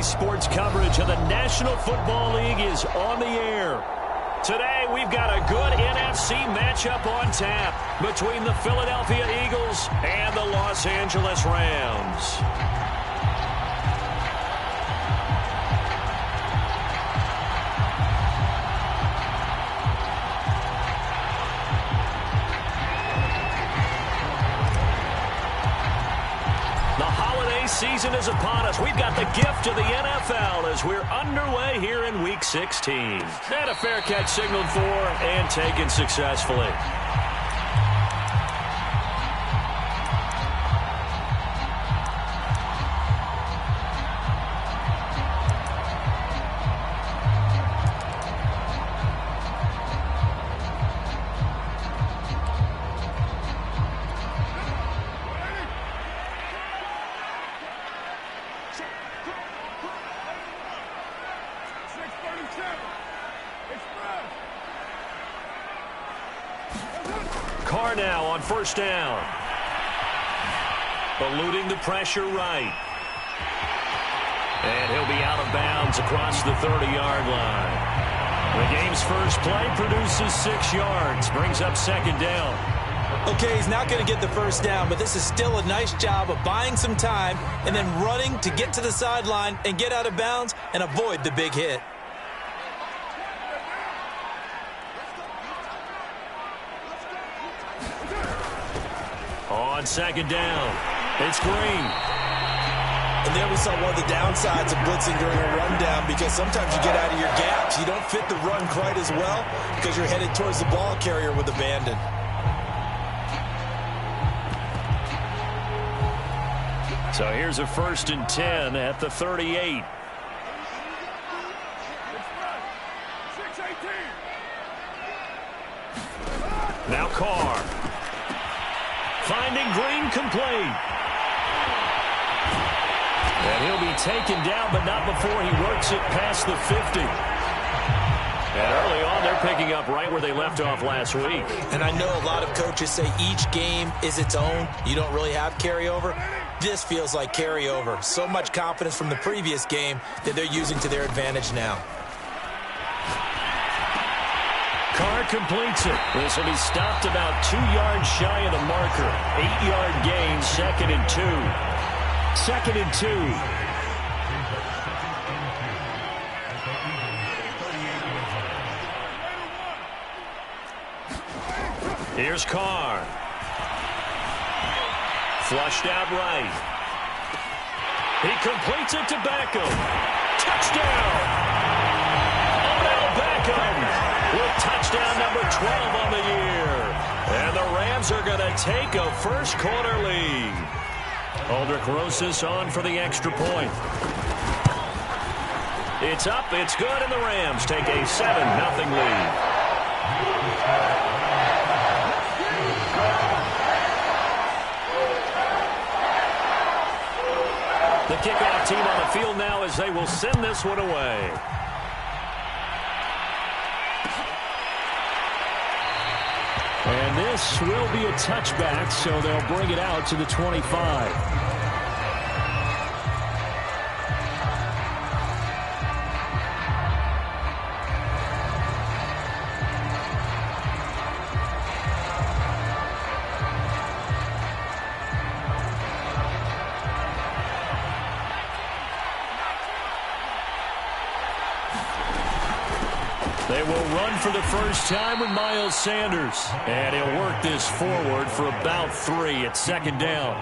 Sports coverage of the National Football League is on the air. Today, we've got a good NFC matchup on tap between the Philadelphia Eagles and the Los Angeles Rams. Season is upon us. We've got the gift of the NFL as we're underway here in Week 16. And a fair catch signaled for and taken successfully. Carr now on first down. Eluding the pressure right. And he'll be out of bounds across the 30-yard line. The game's first play produces 6 yards. Brings up second down. Okay, he's not going to get the first down, but this is still a nice job of buying some time and then running to get to the sideline and get out of bounds and avoid the big hit. On second down, it's Green. And there we saw one of the downsides of blitzing during a rundown, because sometimes you get out of your gaps. You don't fit the run quite as well because you're headed towards the ball carrier with abandon. So here's a 1st and 10 at the 38. Now Carr. Finding Green complete. And he'll be taken down, but not before he works it past the 50. And early on, they're picking up right where they left off last week. And I know a lot of coaches say each game is its own. You don't really have carryover. This feels like carryover. So much confidence from the previous game that they're using to their advantage now. Carr completes it. This will be stopped about 2 yards shy of the marker. 8-yard gain, 2nd and 2. 2nd and 2. Here's Carr. Flushed out right. He completes it to Beckham. Touchdown! Odell Beckham with touchdown number 12 on the year. And the Rams are going to take a first-quarter lead. Aldrich Rosas on for the extra point. It's up, it's good, and the Rams take a 7-0 lead. The kickoff team on the field now as they will send this one away. And this will be a touchback, so they'll bring it out to the 25. They will run for the first time with Miles Sanders. And he'll work this forward for about 3 at second down.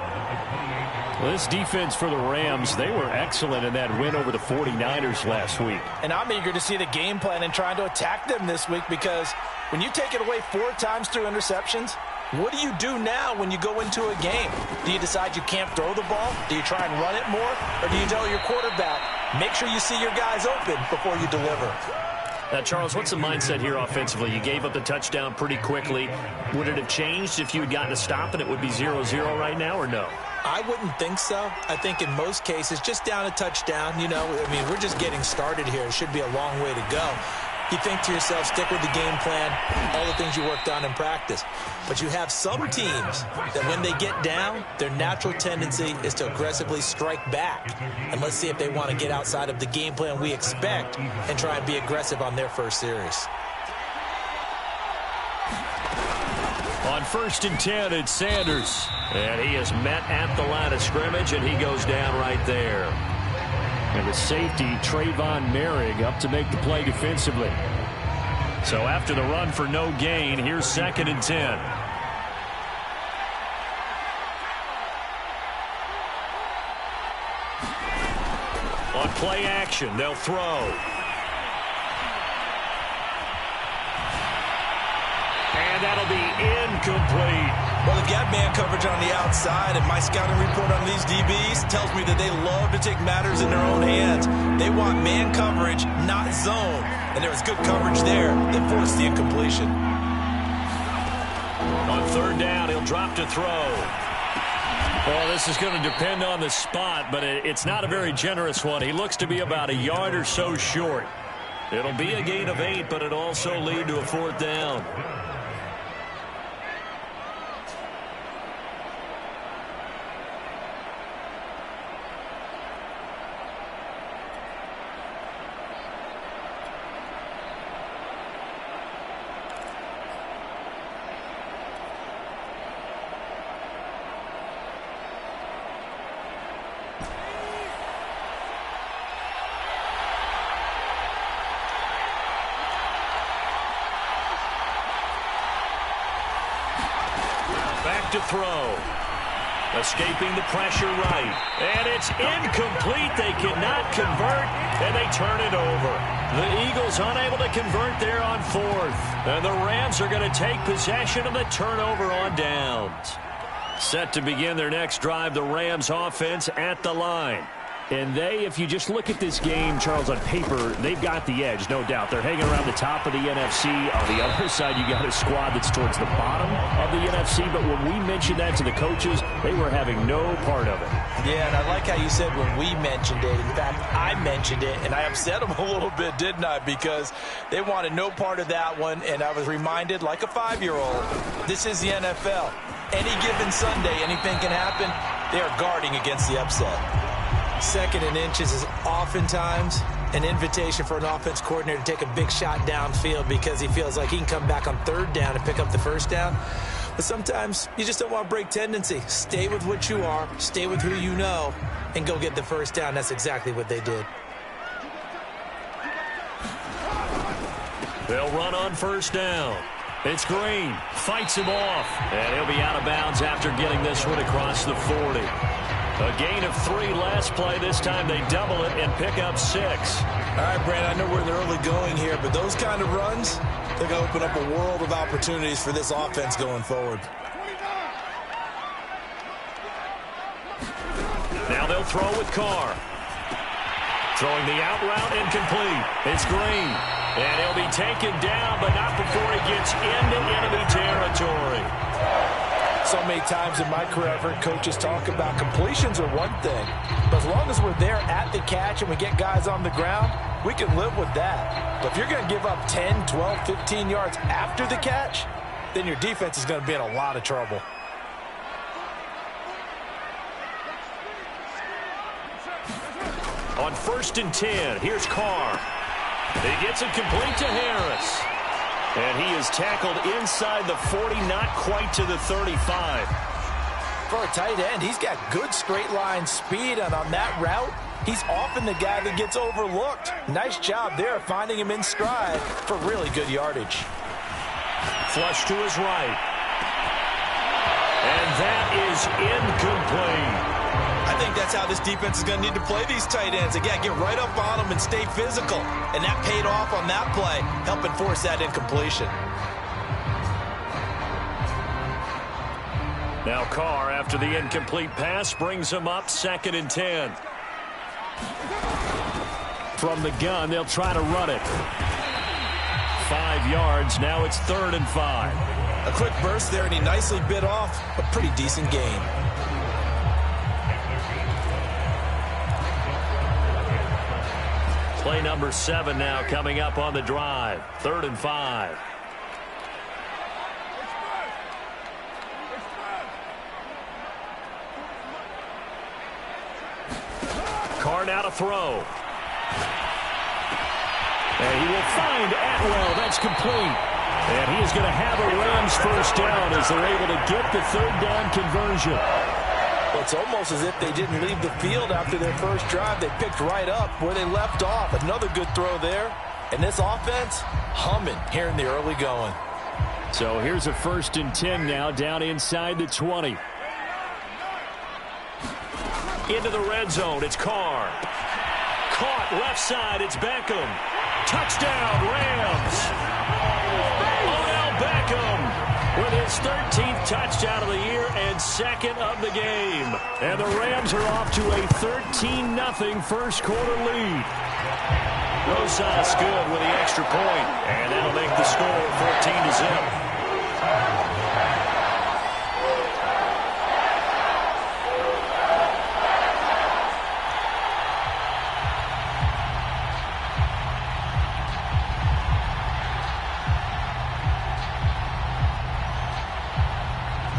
Well, this defense for the Rams, they were excellent in that win over the 49ers last week. And I'm eager to see the game plan and trying to attack them this week, because when you take it away 4 times through interceptions, what do you do now when you go into a game? Do you decide you can't throw the ball? Do you try and run it more? Or do you tell your quarterback, make sure you see your guys open before you deliver? Charles, what's the mindset here offensively? You gave up the touchdown pretty quickly. Would it have changed if you had gotten a stop and it would be 0-0 right now, or no? I wouldn't think so. I think in most cases, just down a touchdown, you know, I mean, we're just getting started here. It should be a long way to go. You think to yourself, stick with the game plan, all the things you worked on in practice. But you have some teams that when they get down, their natural tendency is to aggressively strike back. And let's see if they want to get outside of the game plan we expect and try and be aggressive on their first series. On 1st and 10, it's Sanders. And he is met at the line of scrimmage, and he goes down right there. And the safety, Trayvon Merrick, up to make the play defensively. So after the run for no gain, here's 2nd and 10. On play action, they'll throw. And that'll be incomplete. Well, they've got man coverage on the outside, and my scouting report on these DBs tells me that they love to take matters in their own hands. They want man coverage, not zone. And there was good coverage there that forced the incompletion. On 3rd down, he'll drop to throw. Well, this is going to depend on the spot, but it's not a very generous one. He looks to be about a yard or so short. It'll be a gain of 8, but it'll also lead to a 4th down. To throw. Escaping the pressure right. And it's incomplete. They cannot convert, and they turn it over. The Eagles unable to convert there on 4th. And the Rams are going to take possession of the turnover on downs. Set to begin their next drive, the Rams offense at the line. And if you just look at this game, Charles, on paper, they've got the edge, no doubt. They're hanging around the top of the NFC. On the other side, you got a squad that's towards the bottom of the NFC. But when we mentioned that to the coaches, they were having no part of it. Yeah, and I like how you said when we mentioned it. In fact, I mentioned it, and I upset them a little bit, didn't I? Because they wanted no part of that one, and I was reminded, like a 5-year-old, this is the NFL. Any given Sunday, anything can happen. They are guarding against the upset. 2nd and inches is oftentimes an invitation for an offense coordinator to take a big shot downfield because he feels like he can come back on 3rd down and pick up the 1st down. But sometimes you just don't want to break tendency. Stay with what you are, stay with who you know, and go get the 1st down. That's exactly what they did. They'll run on 1st down. It's Green. Fights him off. And he'll be out of bounds after getting this one across the 40. A gain of 3 last play. This time they double it and pick up 6. All right, Brand, I know we're in the early going here, but those kind of runs, they're going to open up a world of opportunities for this offense going forward. Now they'll throw with Carr. Throwing the out route incomplete. It's Green. And he'll be taken down, but not before he gets into enemy territory. So many times in my career, I've heard coaches talk about completions are one thing. But as long as we're there at the catch and we get guys on the ground, we can live with that. But if you're going to give up 10, 12, 15 yards after the catch, then your defense is going to be in a lot of trouble. On 1st and 10, here's Carr. He gets it complete to Harris. And he is tackled inside the 40, not quite to the 35. For a tight end, he's got good straight line speed, and on that route, he's often the guy that gets overlooked. Nice job there finding him in stride for really good yardage. Flush to his right. And that is incomplete. I think that's how this defense is going to need to play these tight ends. Again, get right up on them and stay physical. And that paid off on that play, helping force that incompletion. Now Carr, after the incomplete pass, brings him up 2nd and 10. From the gun, they'll try to run it. 5 yards, now it's 3rd and 5. A quick burst there, and he nicely bit off a pretty decent gain. Play number 7 now coming up on the drive. 3rd and 5. Carr now to throw. And he will find Atwell. That's complete. And he is going to have a Rams first down as they're able to get the 3rd down conversion. Well, it's almost as if they didn't leave the field after their first drive. They picked right up where they left off. Another good throw there. And this offense, humming here in the early going. So here's a 1st and 10 now, down inside the 20. Into the red zone, it's Carr. Caught left side, it's Beckham. Touchdown, Rams. Odell Beckham with his 13th touchdown of the year and 2nd of the game. And the Rams are off to a 13-0 first quarter lead. Rosas good with the extra point, and that'll make the score 14-0.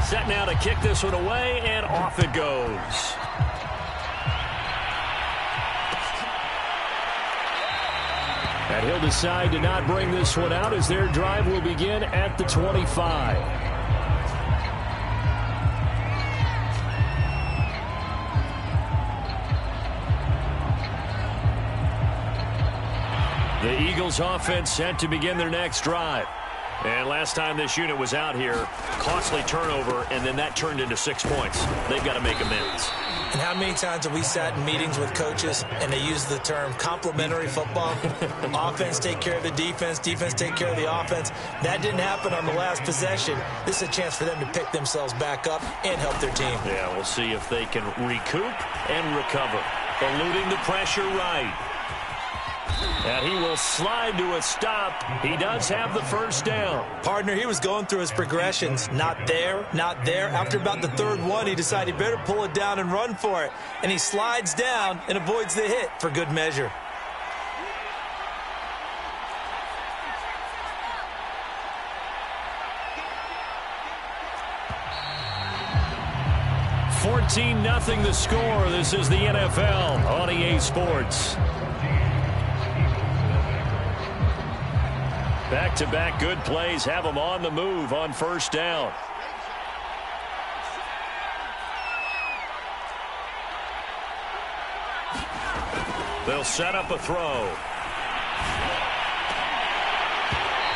Set now to kick this one away, and off it goes. And he'll decide to not bring this one out as their drive will begin at the 25. The Eagles offense set to begin their next drive. And last time this unit was out here, costly turnover, and then that turned into 6 points. They've got to make amends. And how many times have we sat in meetings with coaches and they use the term complementary football? Offense take care of the defense, defense take care of the offense. That didn't happen on the last possession. This is a chance for them to pick themselves back up and help their team. Yeah, we'll see if they can recoup and recover. Eluding the pressure right. And he will slide to a stop. He does have the first down. Partner, he was going through his progressions. Not there, not there. After about the 3rd one, he decided he better pull it down and run for it. And he slides down and avoids the hit for good measure. $14-0 the score. This is the NFL on EA Sports. Back-to-back good plays have them on the move on first down. They'll set up a throw.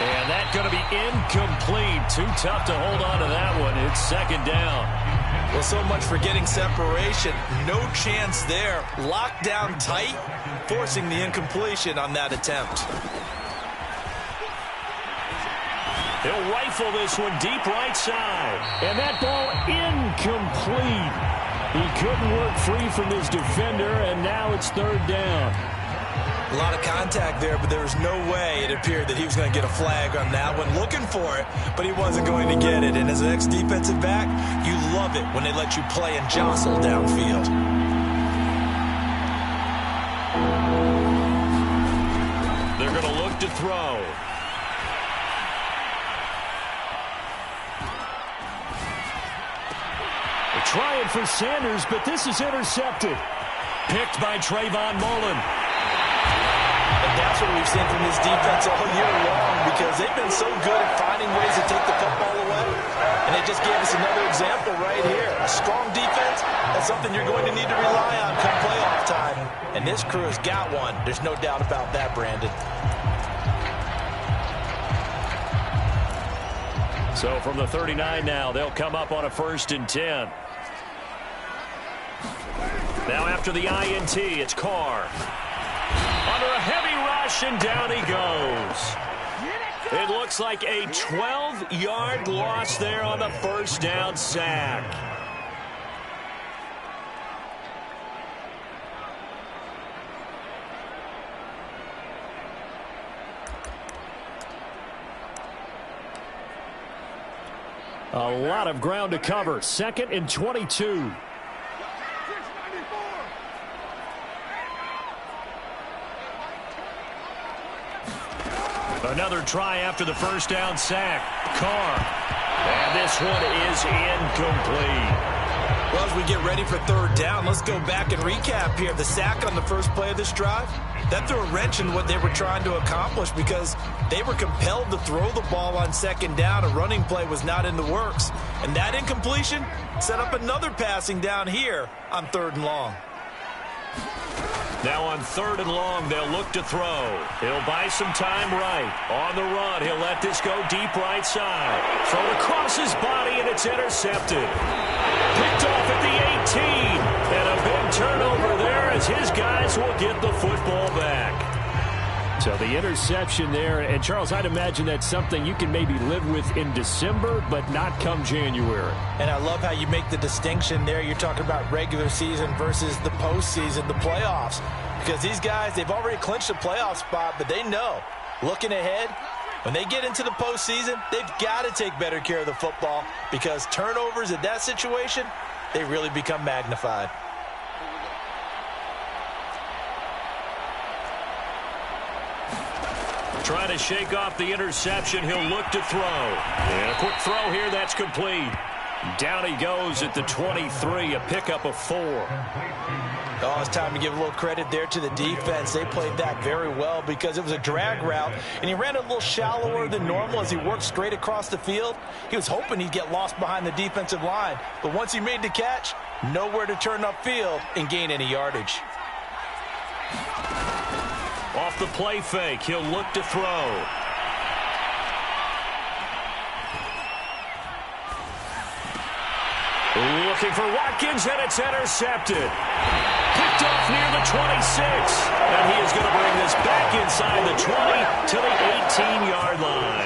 And that's going to be incomplete. Too tough to hold on to that one. It's 2nd down. Well, so much for getting separation. No chance there. Locked down tight, forcing the incompletion on that attempt. He'll rifle this one deep right side. And that ball incomplete. He couldn't work free from his defender, and now it's 3rd down. A lot of contact there, but there was no way it appeared that he was going to get a flag on that one. Looking for it, but he wasn't going to get it. And as an ex-defensive back, you love it when they let you play and jostle downfield. They're going to look to throw. Trying for Sanders, but this is intercepted. Picked by Trayvon Mullen. And that's what we've seen from this defense all year long, because they've been so good at finding ways to take the football away. And they just gave us another example right here. A strong defense, that's something you're going to need to rely on come playoff time. And this crew has got one. There's no doubt about that, Brandon. So from the 39 now, they'll come up on a 1st and 10. Now after the INT, it's Carr. Under a heavy rush, and down he goes. It looks like a 12-yard loss there on the first down sack. A lot of ground to cover. 2nd and 22. Another try after the first down sack. Carr. And this one is incomplete. Well, as we get ready for third down, let's go back and recap here. The sack on the first play of this drive, that threw a wrench in what they were trying to accomplish because they were compelled to throw the ball on second down. A running play was not in the works. And that incompletion set up another passing down here on third and long. Now on third and long, they'll look to throw. He'll buy some time right. On the run, he'll let this go deep right side. Throw across his body, and it's intercepted. Picked off at the 18. And a big turnover there as his guys will get the football back. So the interception there, and Charles, I'd imagine that's something you can maybe live with in December, but not come January. And I love how you make the distinction there. You're talking about regular season versus the postseason, the playoffs. Because these guys, they've already clinched a playoff spot, but they know, looking ahead, when they get into the postseason, they've got to take better care of the football because turnovers in that situation, they really become magnified. Trying to shake off the interception. He'll look to throw. And a quick throw here. That's complete. Down he goes at the 23. A pickup of 4. Oh, it's time to give a little credit there to the defense. They played that very well because it was a drag route, and he ran a little shallower than normal as he worked straight across the field. He was hoping he'd get lost behind the defensive line, but once he made the catch, nowhere to turn upfield and gain any yardage. Off the play fake, he'll look to throw. Looking for Watkins, and it's intercepted. Picked off near the 26. And he is going to bring this back inside the 20 to the 18-yard line.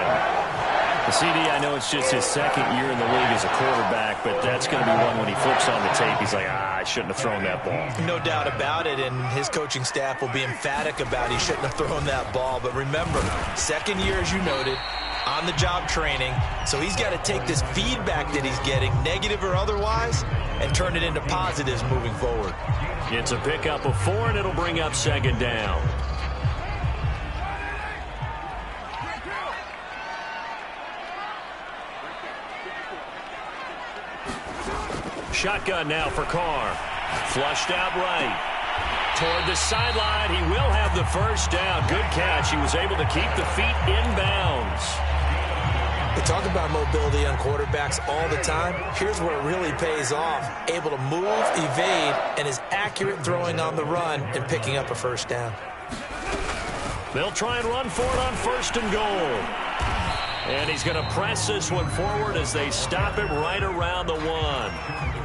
CD, I know it's just his second year in the league as a quarterback, but that's going to be one when he flips on the tape, he's like, I shouldn't have thrown that ball. No doubt about it, and his coaching staff will be emphatic about he shouldn't have thrown that ball. But remember, second year, as you noted, on-the-job training, so he's got to take this feedback that he's getting, negative or otherwise, and turn it into positives moving forward. It's a pickup of 4, and it'll bring up second down. Shotgun now for Carr. Flushed out right. Toward the sideline. He will have the first down. Good catch. He was able to keep the feet inbounds. We talk about mobility on quarterbacks all the time. Here's where it really pays off. Able to move, evade, and is accurate throwing on the run and picking up a first down. They'll try and run for it on first and goal. And he's going to press this one forward as they stop it right around the 1.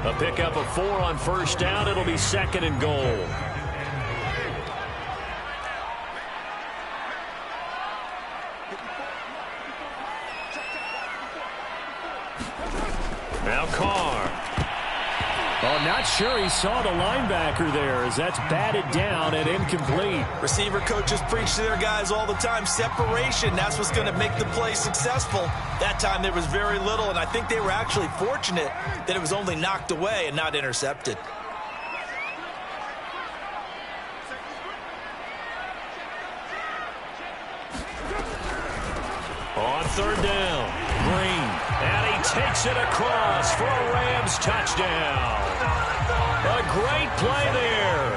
A pickup of 4 on first down. It'll be second and goal. Now Carr. Oh, not sure he saw the linebacker there as that's batted down and incomplete. Receiver coaches preach to their guys all the time. Separation, that's what's going to make the play successful. That time there was very little, and I think they were actually fortunate that it was only knocked away and not intercepted. On third down, Green. And he takes it across for a Rams touchdown. A great play there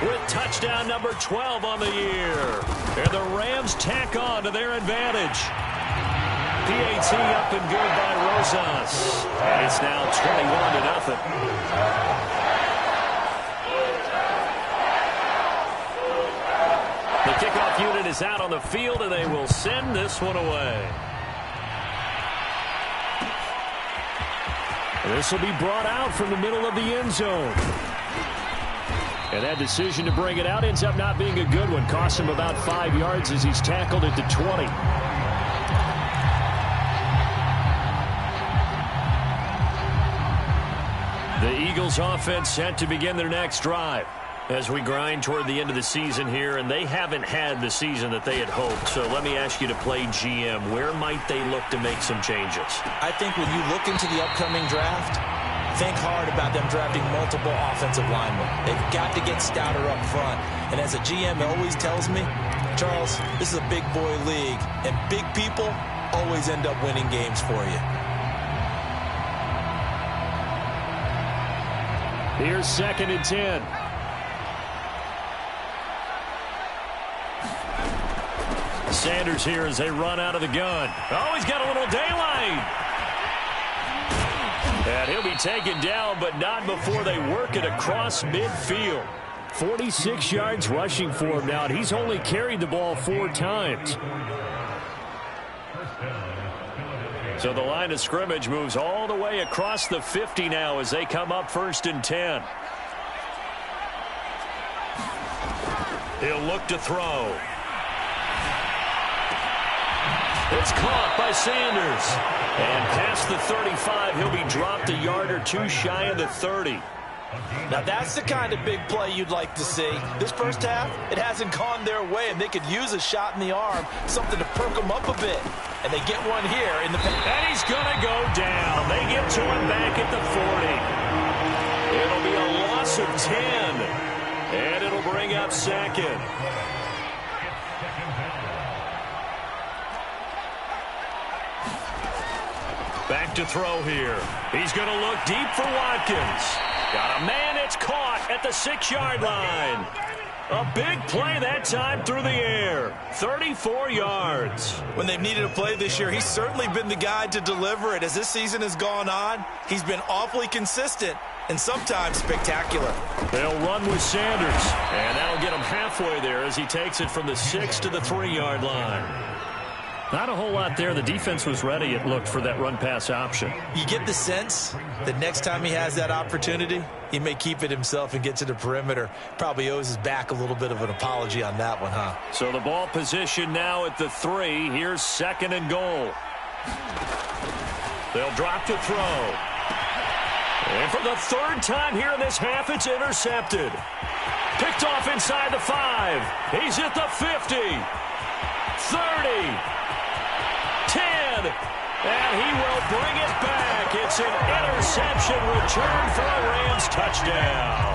with touchdown number 12 on the year. And the Rams tack on to their advantage. PAT up and good by Rosas. And it's now 21-0. The kickoff unit is out on the field, and they will send this one away. This will be brought out from the middle of the end zone. And that decision to bring it out ends up not being a good one. Costs him about 5 yards as he's tackled at the 20. The Eagles offense set to begin their next drive as we grind toward the end of the season here, and they haven't had the season that they had hoped. So let me ask you to play GM. Where might they look to make some changes? I think when you look into the upcoming draft, think hard about them drafting multiple offensive linemen. They've got to get stouter up front. And as a GM always tells me, Charles, this is a big boy league, and big people always end up winning games for you. Here's 2nd and 10. Sanders here as they run out of the gun. Oh, he's got a little daylight. And he'll be taken down, but not before they work it across midfield. 46 yards rushing for him now, and he's only carried the ball 4 times. So the line of scrimmage moves all the way across the 50 now as they come up 1st and 10. He'll look to throw. It's caught by Sanders. And past the 35, he'll be dropped a yard or 2 shy of the 30. Now that's the kind of big play you'd like to see. This first half, it hasn't gone their way, and they could use a shot in the arm, something to perk them up a bit. And they get one here in the... And he's going to go down. They get to him back at the 40. It'll be a loss of 10. And it'll bring up 2nd. Back to throw here. He's going to look deep for Watkins. Got a man, it's caught at the 6-yard line. A big play that time through the air. 34 yards. When they've needed a play this year, he's certainly been the guy to deliver it. As this season has gone on, he's been awfully consistent and sometimes spectacular. They'll run with Sanders, and that'll get him halfway there as he takes it from the 6 to the 3-yard line. Not a whole lot there. The defense was ready, it looked, for that run-pass option. You get the sense that next time he has that opportunity, he may keep it himself and get to the perimeter. Probably owes his back a little bit of an apology on that one, huh? So the ball position now at the 3. Here's 2nd and goal. They'll drop to throw. And for the 3rd time here in this half, it's intercepted. Picked off inside the 5. He's at the 50. 30. 10, and he will bring it back. It's an interception return for a Rams touchdown.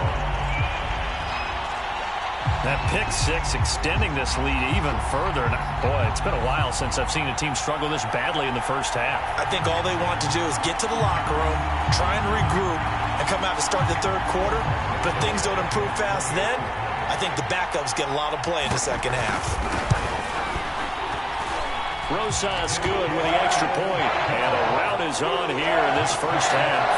That pick 6 extending this lead even further. Boy, it's been a while since I've seen a team struggle this badly in the first half. I think all they want to do is get to the locker room, try and regroup, and come out to start the 3rd quarter. But things don't improve fast then. I think the backups get a lot of play in the 2nd half. Rosas good with the extra point. And a rout is on here in this first half.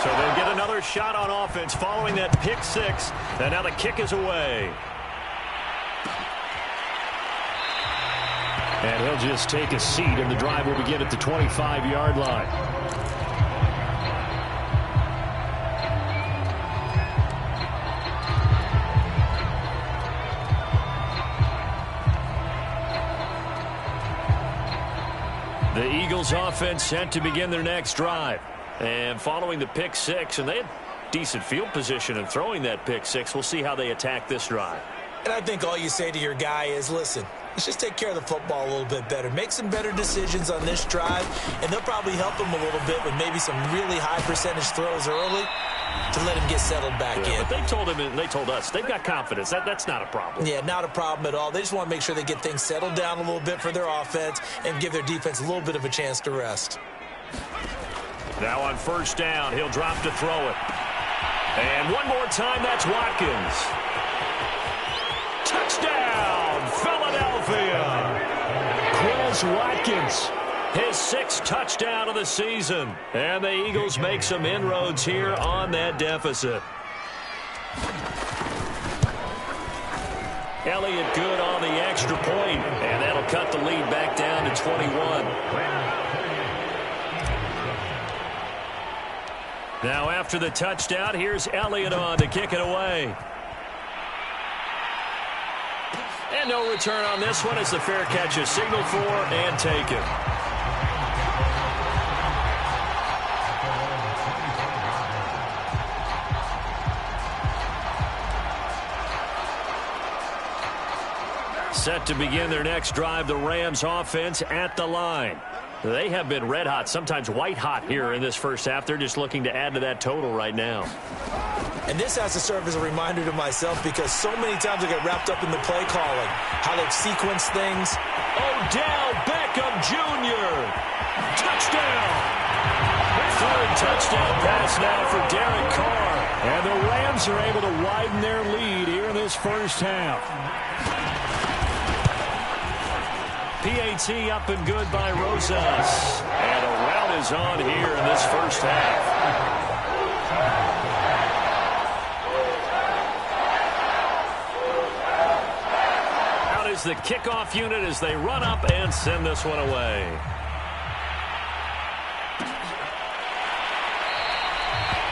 So they'll get another shot on offense following that pick 6. And now the kick is away. And he'll just take a seat, and the drive will begin at the 25-yard line. The Eagles offense set to begin their next drive. And following the pick 6, and they had decent field position in throwing that pick 6. We'll see how they attack this drive. And I think all you say to your guy is, listen, let's just take care of the football a little bit better. Make some better decisions on this drive, and they'll probably help him a little bit with maybe some really high percentage throws early to let him get settled back in. But they told him, and they told us, they've got confidence. That's not a problem. Yeah, not a problem at all. They just want to make sure they get things settled down a little bit for their offense and give their defense a little bit of a chance to rest. Now on 1st down, he'll drop to throw it. And one more time, that's Watkins. Touchdown, Philadelphia. Quez Watkins, his 6th touchdown of the season. And the Eagles make some inroads here on that deficit. Elliott good on the extra point, and that'll cut the lead back down to 21. Now after the touchdown, here's Elliott on to kick it away. And no return on this one as the fair catch is signaled for and taken. Set to begin their next drive, the Rams offense at the line. They have been red hot, sometimes white hot here in this first half. They're just looking to add to that total right now. And this has to serve as a reminder to myself because so many times I get wrapped up in the play calling, how they've sequenced things. Odell Beckham Jr. Touchdown! Third touchdown pass now for Derek Carr. And the Rams are able to widen their lead here in this first half. PAT up and good by Rosas. And a rout is on here in this first half. Out is the kickoff unit as they run up and send this one away.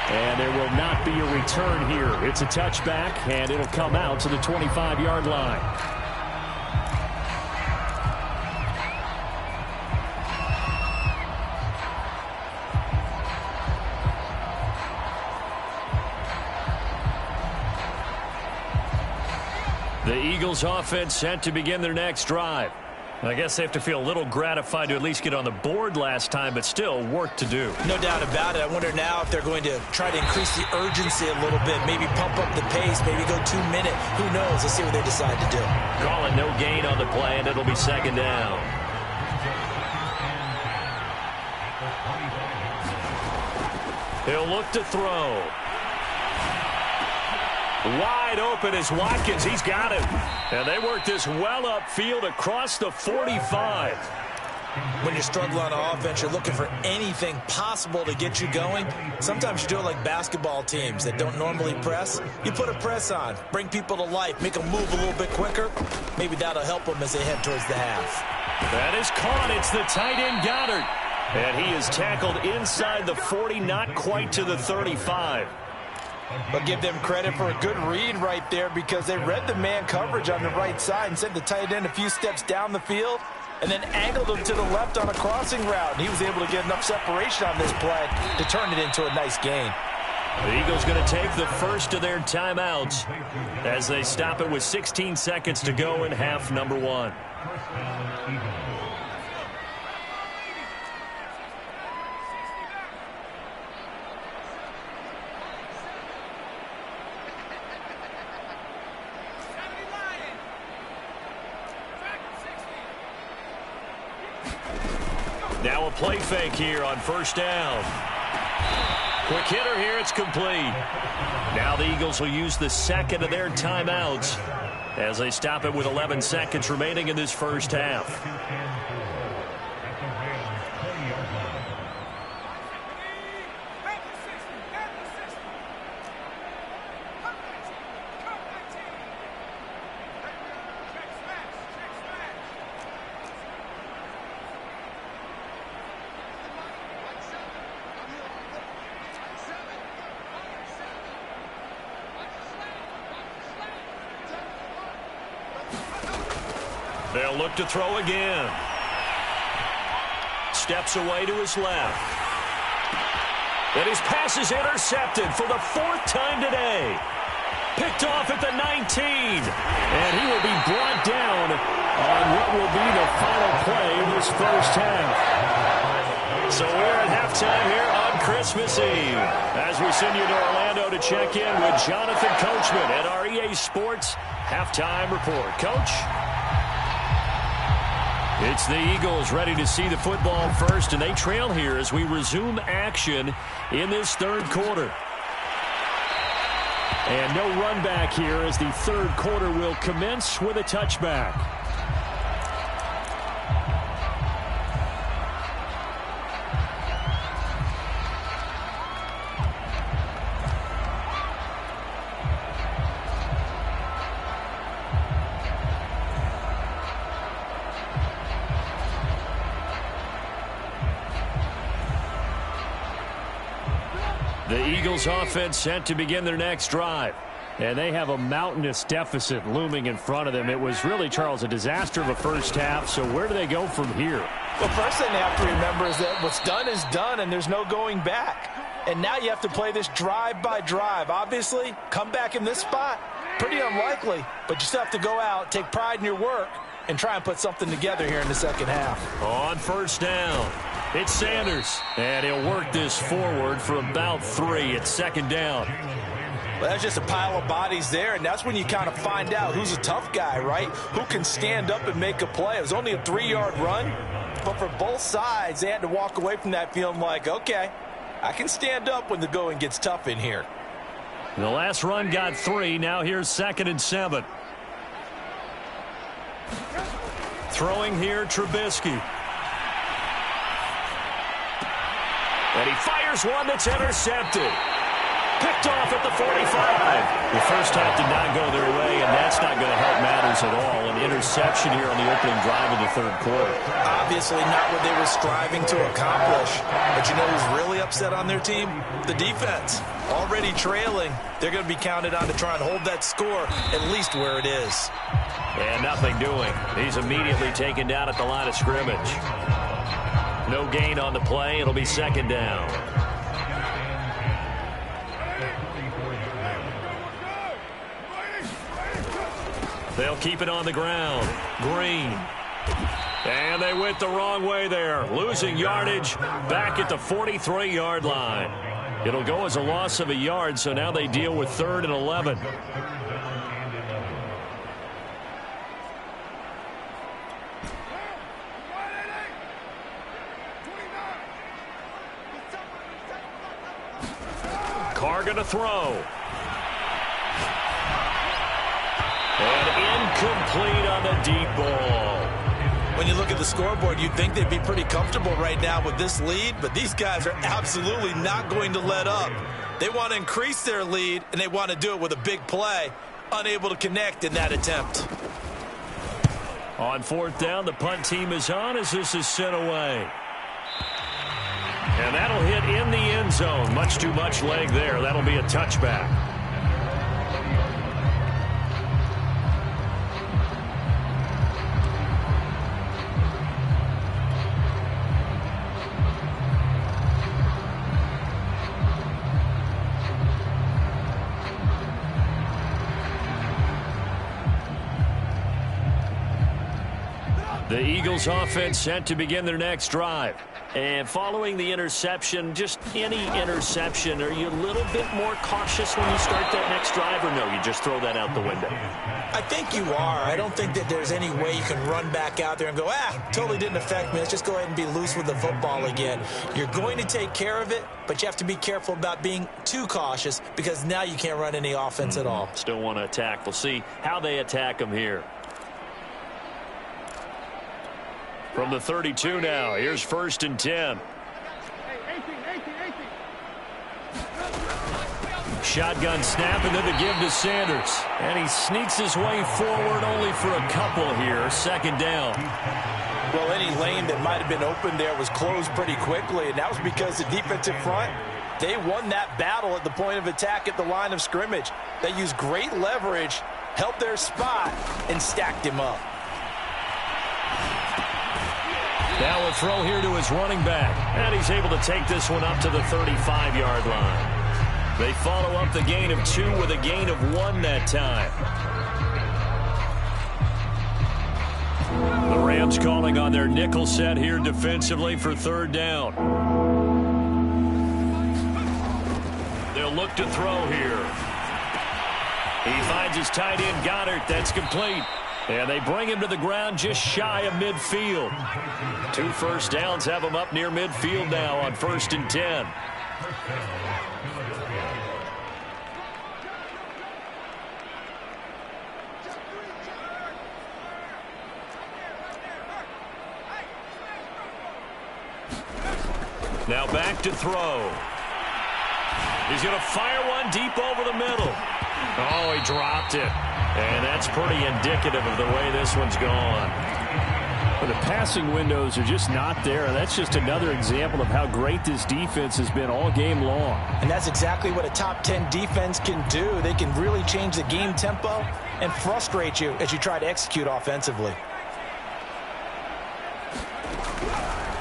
And there will not be a return here. It's a touchback, and it'll come out to the 25-yard line. The Eagles offense set to begin their next drive. I guess they have to feel a little gratified to at least get on the board last time, but still work to do. No doubt about it. I wonder now if they're going to try to increase the urgency a little bit, maybe pump up the pace, maybe go 2 minute. Who knows? Let's see what they decide to do. Call it no gain on the play, and it'll be second down. He'll look to throw. Wide open is Watkins. He's got him. And they work this well upfield across the 45. When you struggle on offense, you're looking for anything possible to get you going. Sometimes you do it like basketball teams that don't normally press. You put a press on, bring people to life, make them move a little bit quicker. Maybe that'll help them as they head towards the half. That is caught. It's the tight end Goddard. And he is tackled inside the 40, not quite to the 35. But give them credit for a good read right there because they read the man coverage on the right side and sent the tight end a few steps down the field and then angled him to the left on a crossing route. And he was able to get enough separation on this play to turn it into a nice gain. The Eagles going to take the first of their timeouts as they stop it with 16 seconds to go in half number one. Now a play fake here on first down. Quick hitter here, it's complete. Now the Eagles will use the second of their timeouts as they stop it with 11 seconds remaining in this first half. They'll look to throw again. Steps away to his left. And his pass is intercepted for the fourth time today. Picked off at the 19. And he will be brought down on what will be the final play of this first half. So we're at halftime here on Christmas Eve as we send you to Orlando to check in with Jonathan Coachman at our EA Sports Halftime Report. Coach? It's the Eagles ready to see the football first, and they trail here as we resume action in this third quarter. And no run back here as the third quarter will commence with a touchback. The Eagles offense set to begin their next drive. And they have a mountainous deficit looming in front of them. It was really, Charles, a disaster of a first half. So where do they go from here? Well, first thing they have to remember is that what's done is done, and there's no going back. And now you have to play this drive by drive. Obviously, come back in this spot, pretty unlikely. But you still have to go out, take pride in your work, and try and put something together here in the second half. On first down, it's Sanders. And he'll work this forward for about 3. It's second down. Well, that's just a pile of bodies there, and that's when you kind of find out who's a tough guy, right? Who can stand up and make a play. It was only a 3-yard run, but for both sides, they had to walk away from that feeling like, okay, I can stand up when the going gets tough in here. The last run got 3. Now here's 2nd and 7. Throwing here, Trubisky. And he fires one that's intercepted. Picked off at the 45. The first half did not go their way, and that's not going to help matters at all. An interception here on the opening drive of the third quarter. Obviously not what they were striving to accomplish. But you know who's really upset on their team? The defense. Already trailing. They're going to be counted on to try and hold that score at least where it is. And nothing doing. He's immediately taken down at the line of scrimmage. No gain on the play. It'll be second down. They'll keep it on the ground. Green. And they went the wrong way there. Losing yardage back at the 43-yard line. It'll go as a loss of a yard, so now they deal with 3rd and 11. Carr going to throw. And incomplete on the deep ball. When you look at the scoreboard, you'd think they'd be pretty comfortable right now with this lead, but these guys are absolutely not going to let up. They want to increase their lead, and they want to do it with a big play. Unable to connect in that attempt. On 4th down, the punt team is on as this is sent away. And that'll hit in the end zone. Much too much leg there. That'll be a touchback. The Eagles offense set to begin their next drive. And following the interception, just any interception, are you a little bit more cautious when you start that next drive, or no, you just throw that out the window? I think you are. I don't think that there's any way you can run back out there and go, totally didn't affect me. Let's just go ahead and be loose with the football again. You're going to take care of it, but you have to be careful about being too cautious because now you can't run any offense at all. Still want to attack. We'll see how they attack them here. From the 32 now, here's 1st and 10. Shotgun snap and then the give to Sanders. And he sneaks his way forward only for a couple here. 2nd down. Well, any lane that might have been open there was closed pretty quickly, and that was because the defensive front, they won that battle at the point of attack at the line of scrimmage. They used great leverage, held their spot, and stacked him up. Now a throw here to his running back. And he's able to take this one up to the 35-yard line. They follow up the gain of 2 with a gain of 1 that time. The Rams calling on their nickel set here defensively for 3rd down. They'll look to throw here. He finds his tight end Goddard. That's complete. And they bring him to the ground just shy of midfield. 2 first downs have him up near midfield now on 1st and 10. Now back to throw. He's going to fire one deep over the middle. Oh, he dropped it. And that's pretty indicative of the way this one's gone. Well, the passing windows are just not there. That's just another example of how great this defense has been all game long. And that's exactly what a top 10 defense can do. They can really change the game tempo and frustrate you as you try to execute offensively.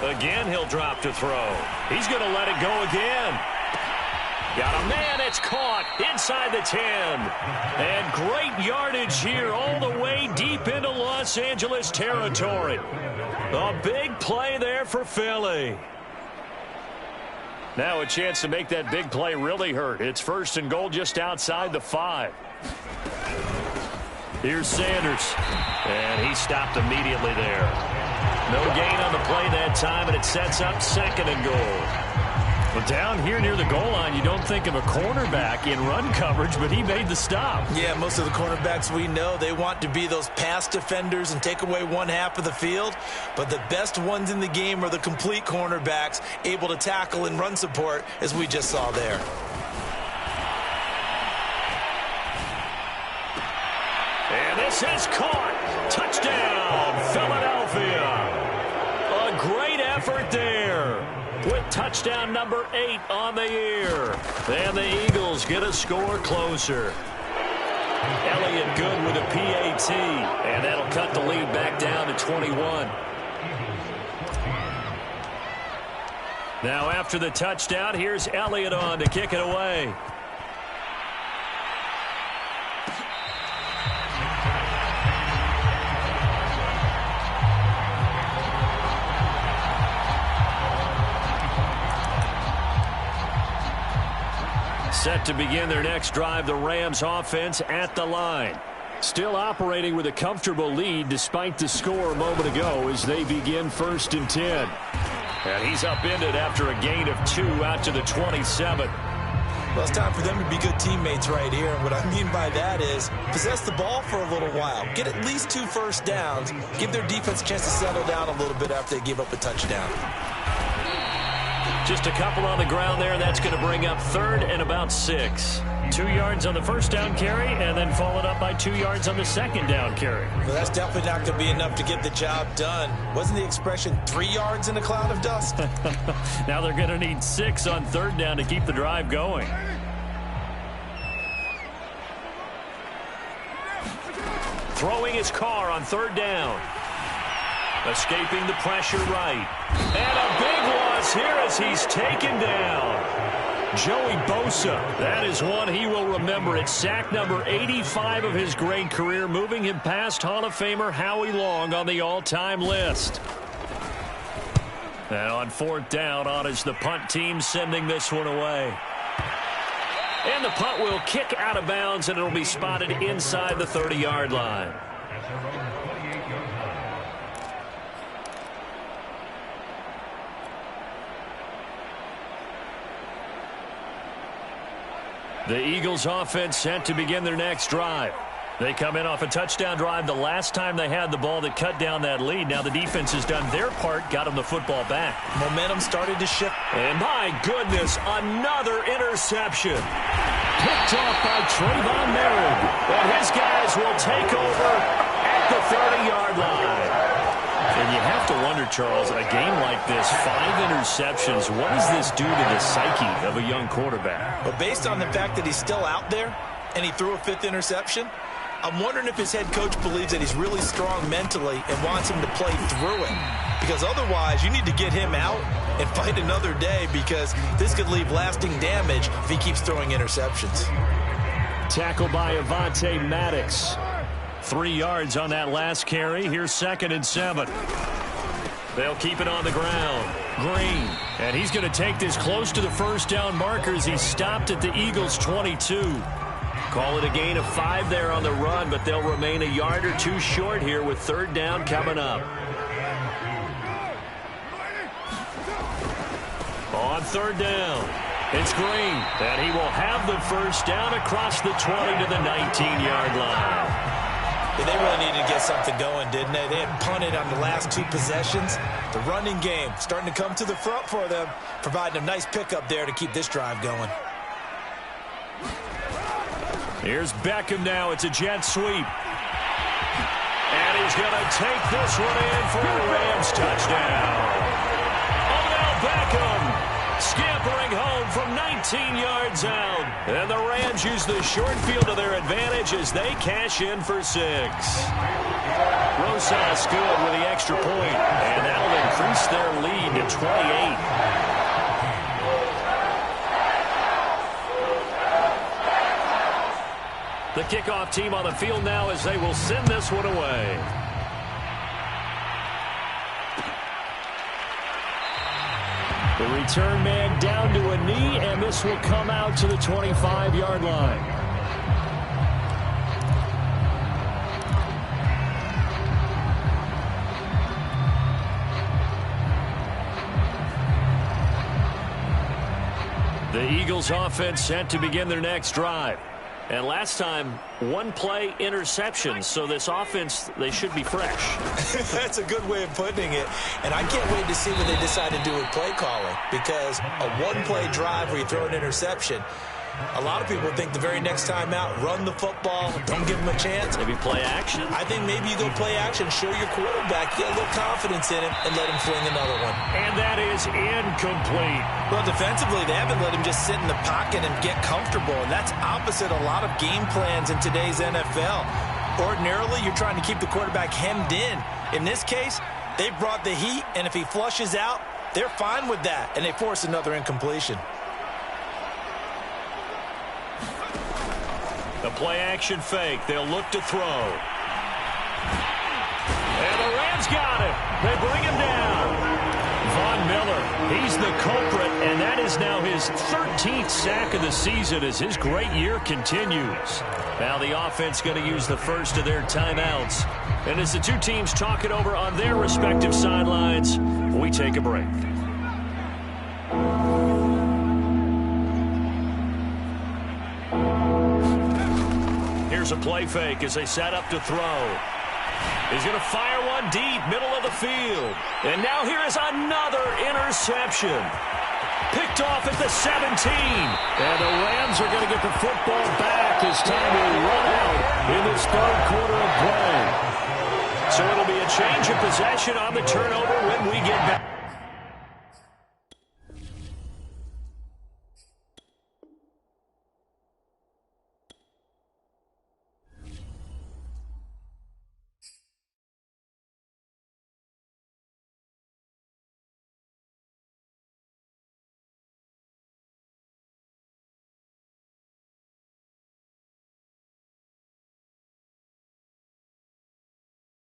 Again, he'll drop to throw. He's going to let it go again. Got a man, it's caught inside the 10. And great yardage here all the way deep into Los Angeles territory. A big play there for Philly. Now a chance to make that big play really hurt. It's 1st and goal just outside the 5. Here's Sanders. And he stopped immediately there. No gain on the play that time, and it sets up 2nd and goal. Well, down here near the goal line, you don't think of a cornerback in run coverage, but he made the stop. Yeah, most of the cornerbacks we know, they want to be those pass defenders and take away one half of the field. But the best ones in the game are the complete cornerbacks, able to tackle and run support, as we just saw there. And this is caught. Touchdown, Philadelphia. A great effort there, with touchdown number 8 on the year. And the Eagles get a score closer. Elliott good with a PAT, and that'll cut the lead back down to 21. Now after the touchdown, here's Elliott on to kick it away. Set to begin their next drive, the Rams offense at the line. Still operating with a comfortable lead despite the score a moment ago as they begin 1st and 10. And he's upended after a gain of 2 out to the 27. Well, it's time for them to be good teammates right here. And what I mean by that is possess the ball for a little while. Get at least 2 first downs. Give their defense a chance to settle down a little bit after they give up a touchdown. Just a couple on the ground there. That's going to bring up 3rd and about 6. 2 yards on the first down carry, and then followed up by 2 yards on the second down carry. Well, that's definitely not going to be enough to get the job done. Wasn't the expression 3 yards in a cloud of dust? Now they're going to need 6 on 3rd down to keep the drive going. Throwing his car on 3rd down. Escaping the pressure right. And a big loss here as he's taken down. Joey Bosa. That is one he will remember. It's sack number 85 of his great career, moving him past Hall of Famer Howie Long on the all-time list. And on 4th down, on is the punt team sending this one away. And the punt will kick out of bounds, and it'll be spotted inside the 30-yard line. The Eagles offense set to begin their next drive. They come in off a touchdown drive the last time they had the ball that cut down that lead. Now the defense has done their part, got them the football back. Momentum started to shift. And my goodness, another interception. Picked off by Trayvon Merritt. And his guys will take over at the 30-yard line. And you have to wonder, Charles, a game like this, 5 interceptions, what does this do to the psyche of a young quarterback? But based on the fact that he's still out there and he threw a 5th interception, I'm wondering if his head coach believes that he's really strong mentally and wants him to play through it. Because otherwise, you need to get him out and fight another day, because this could leave lasting damage if he keeps throwing interceptions. Tackled by Avonte Maddox. 3 yards on that last carry. Here's 2nd and 7. They'll keep it on the ground. Green. And he's going to take this close to the first down marker as he's stopped at the Eagles' 22. Call it a gain of 5 there on the run, but they'll remain a yard or 2 short here with 3rd down coming up. On 3rd down, it's Green. And he will have the first down across the 20 to the 19-yard line. Yeah, they really needed to get something going, didn't they? They had punted on the last 2 possessions. The running game starting to come to the front for them, providing a nice pickup there to keep this drive going. Here's Beckham now. It's a jet sweep. And he's going to take this one in for a Rams touchdown. Odell Beckham scampering home from 19 yards out. And the Rams use the short field to their advantage as they cash in for 6. Rosas good with the extra point. And that'll increase their lead to 28. The kickoff team on the field now as they will send this one away. The return man down to a knee, and this will come out to the 25-yard line. The Eagles offense set to begin their next drive. And last time, one-play interception. So this offense, they should be fresh. That's a good way of putting it. And I can't wait to see what they decide to do with play calling. Because a one-play drive where you throw an interception, a lot of people think the very next time out, run the football, don't give them a chance. Maybe play action? I think maybe you go play action, show your quarterback, get a little confidence in him, and let him fling another one. And that is incomplete. Well, defensively, they haven't let him just sit in the pocket and get comfortable, and that's opposite a lot of game plans in today's NFL. Ordinarily, you're trying to keep the quarterback hemmed in. In this case, they brought the heat, and if he flushes out, they're fine with that, and they force another incompletion. The play-action fake. They'll look to throw. And the Rams got him. They bring him down. Von Miller, he's the culprit, and that is now his 13th sack of the season as his great year continues. Now the offense going to use the first of their timeouts. And as the two teams talk it over on their respective sidelines, we take a break. Here's a play fake as they set up to throw. He's going to fire one deep, middle of the field. And now here is another interception. Picked off at the 17. And the Rams are going to get the football back as time will run out in this third quarter of play. So it'll be a change of possession on the turnover when we get back.